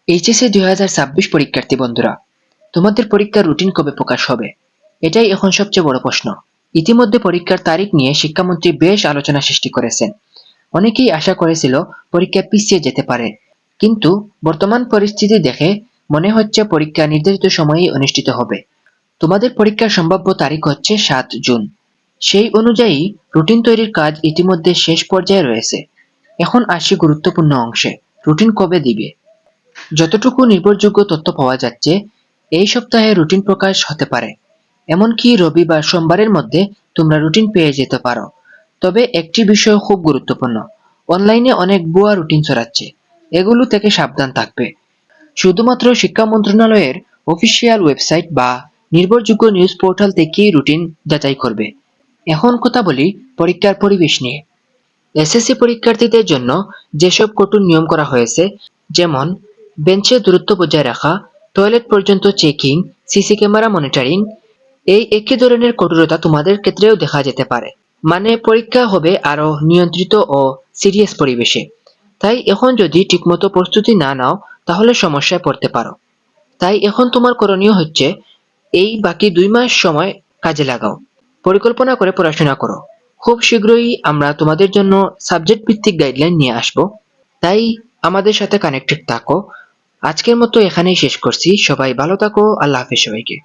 HSC 2026 পরীক্ষার্থী বন্ধুরা, তোমাদের পরীক্ষার রুটিন কবে প্রকাশ হবে? এটাই এখন সবচেয়ে বড় প্রশ্ন। ইতিমধ্যে পরীক্ষার তারিখ নিয়ে শিক্ষামন্ত্রী বেশ আলোচনা সৃষ্টি করেছেন। অনেকেই আশা করেছিল পরীক্ষা পিছিয়ে যেতে পারে, কিন্তু বর্তমান পরিস্থিতি দেখে মনে হচ্ছে পরীক্ষা নির্ধারিত সময়েই অনুষ্ঠিত হবে। তোমাদের পরীক্ষার সম্ভাব্য তারিখ হচ্ছে 7 জুন। সেই অনুযায়ী রুটিন তৈরির কাজ ইতিমধ্যে শেষ পর্যায়ে রয়েছে। এখন আসি গুরুত্বপূর্ণ অংশে, রুটিন কবে দিবে? যতটুকু নির্ভরযোগ্য তথ্য পাওয়া যাচ্ছে, এই সপ্তাহে রুটিন প্রকাশ হতে পারে। এমনকি রবি বা সোমবারের মধ্যে তোমরা রুটিন পেয়ে যেতে পারো। তবে একটি বিষয় খুব গুরুত্বপূর্ণ, অনলাইনে অনেক ভুয়া রুটিন ছড়াচ্ছে, এগুলো থেকে সাবধান থাকবে। শুধুমাত্র শিক্ষা মন্ত্রণালয়ের অফিসিয়াল ওয়েবসাইট বা নির্ভরযোগ্য নিউজ পোর্টাল থেকেই রুটিন যাচাই করবে। এখন কথা বলি পরীক্ষার পরিবেশ নিয়ে। এসএসসি পরীক্ষার্থীদের জন্য যেসব কঠোর নিয়ম করা হয়েছে, যেমন বেঞ্চে দূরত্ব বজায় রাখা, টয়লেট পর্যন্ত চেকিং, সিসি ক্যামেরা মনিটরিং, এই একই ধরনের কঠোরতা তোমাদের ক্ষেত্রেও দেখা যেতে পারে। মানে পরীক্ষা হবে আরো নিয়ন্ত্রিত ও সিরিয়াস পরিবেশে। তাই এখন যদি ঠিকমতো প্রস্তুতি না নাও, তাহলে সমস্যায় পড়তে পারো। তাই এখন তোমার করণীয় হচ্ছে এই বাকি 2 মাস সময় কাজে লাগাও, পরিকল্পনা করে পড়াশোনা করো। খুব শীঘ্রই আমরা তোমাদের জন্য সাবজেক্ট ভিত্তিক গাইডলাইন নিয়ে আসব। তাই আমাদের সাথে কানেক্টেড থাকো। আজকের মতো এখানেই শেষ করছি। সবাই ভালো থাকো। আল্লাহ হাফেজ সবাইকে।